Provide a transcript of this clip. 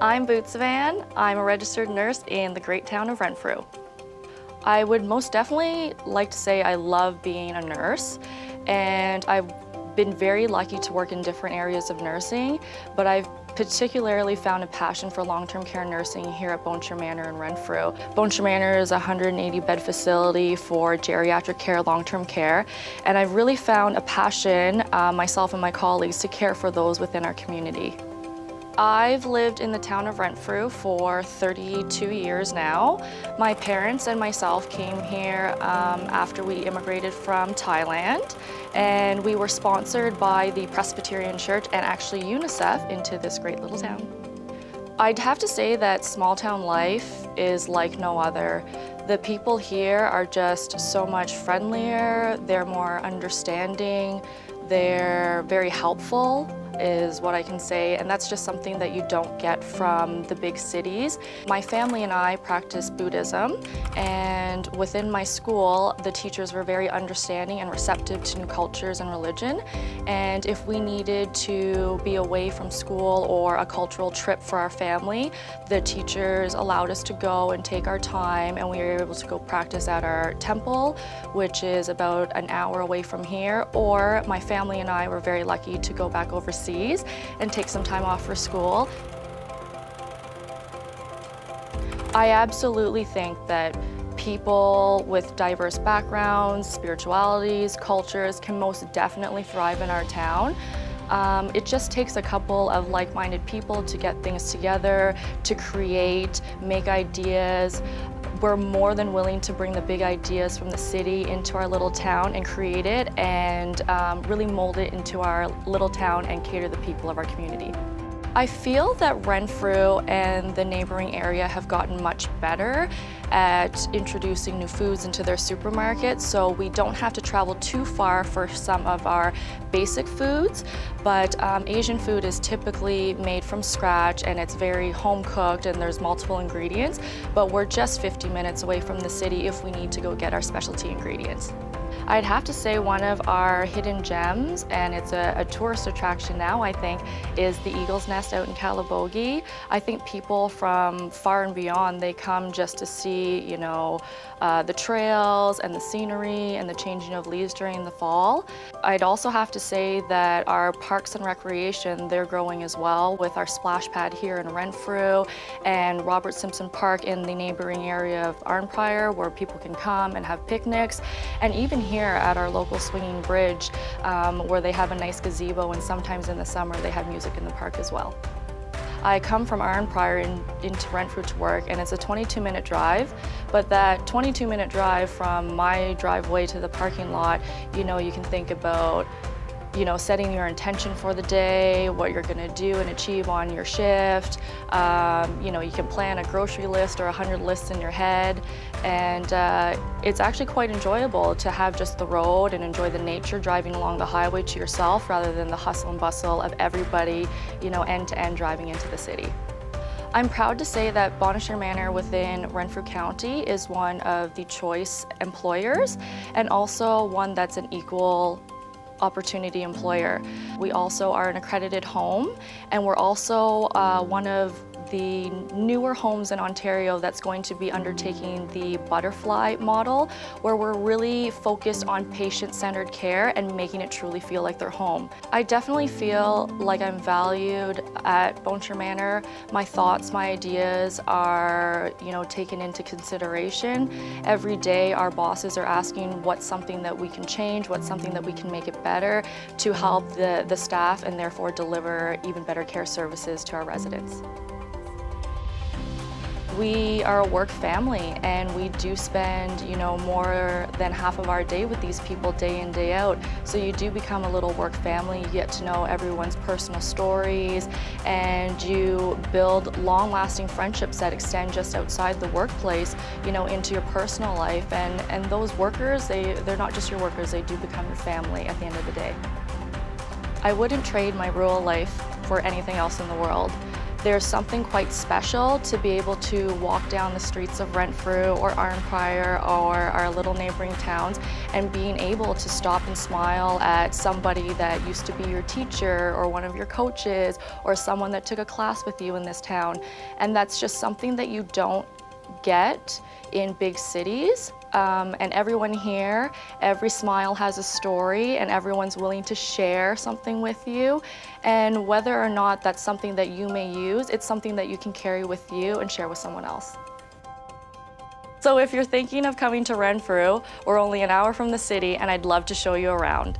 I'm Boots Van. I'm a registered nurse in the great town of Renfrew. I would most definitely like to say I love being a nurse, and I've been very lucky to work in different areas of nursing, but I've particularly found a passion for long-term care nursing here at Boneshire Manor in Renfrew. Boneshire Manor is a 180-bed facility for geriatric care, long-term care, and I've really found a passion, myself and my colleagues, to care for those within our community. I've lived in the town of Renfrew for 32 years now. My parents and myself came here after we immigrated from Thailand, and we were sponsored by the Presbyterian Church and actually UNICEF into this great little town. I'd have to say that small town life is like no other. The people here are just so much friendlier, they're more understanding, they're very helpful, is what I can say, and that's just something that you don't get from the big cities. My family and I practice Buddhism, and within my school, the teachers were very understanding and receptive to new cultures and religion, and if we needed to be away from school or a cultural trip for our family, the teachers allowed us to go and take our time, and we were able to go practice at our temple, which is about an hour away from here, or my family and I were very lucky to go back overseas and take some time off for school. I absolutely think that people with diverse backgrounds, spiritualities, cultures can most definitely thrive in our town. It just takes a couple of like-minded people to get things together, to create, make ideas. We're more than willing to bring the big ideas from the city into our little town and create it and really mold it into our little town and cater to the people of our community. I feel that Renfrew and the neighboring area have gotten much better at introducing new foods into their supermarkets, so we don't have to travel too far for some of our basic foods, but Asian food is typically made from scratch and it's very home cooked and there's multiple ingredients, but we're just 50 minutes away from the city if we need to go get our specialty ingredients. I'd have to say one of our hidden gems, and it's a tourist attraction now, I think, is the Eagle's Nest out in Calabogie. I think people from far and beyond, they come just to see, you know, the trails and the scenery and the changing of leaves during the fall. I'd also have to say that our parks and recreation, they're growing as well with our splash pad here in Renfrew and Robert Simpson Park in the neighboring area of Arnprior, where people can come and have picnics, and even here at our local swinging bridge where they have a nice gazebo, and sometimes in the summer they have music in the park as well. I come from Arnprior into Renfrew to work, and it's a 22-minute drive, but that 22-minute drive from my driveway to the parking lot, you know, you can think about, you know, setting your intention for the day, what you're going to do and achieve on your shift. You know, you can plan a grocery list or 100 lists in your head, and it's actually quite enjoyable to have just the road and enjoy the nature driving along the highway to yourself rather than the hustle and bustle of everybody, you know, end to end driving into the city. I'm proud to say that Boneshire Manor within Renfrew County is one of the choice employers, and also one that's an equal opportunity employer. We also are an accredited home, and we're also one of the newer homes in Ontario that's going to be undertaking the butterfly model, where we're really focused on patient-centered care and making it truly feel like their home. I definitely feel like I'm valued at Boneshire Manor. My thoughts, my ideas are, you know, taken into consideration. Every day our bosses are asking what's something that we can change, what's something that we can make it better to help the staff and therefore deliver even better care services to our residents. We are a work family, and we do spend, you know, more than half of our day with these people day in, day out. So you do become a little work family. You get to know everyone's personal stories, and you build long-lasting friendships that extend just outside the workplace, you know, into your personal life. And those workers, they're not just your workers, they do become your family at the end of the day. I wouldn't trade my rural life for anything else in the world. there's something quite special to be able to walk down the streets of Renfrew or Arnprior or our little neighboring towns and being able to stop and smile at somebody that used to be your teacher or one of your coaches or someone that took a class with you in this town. And that's just something that you don't get in big cities. And everyone here, every smile has a story and everyone's willing to share something with you. And whether or not that's something that you may use, it's something that you can carry with you and share with someone else. So if you're thinking of coming to Renfrew, we're only an hour from the city and I'd love to show you around.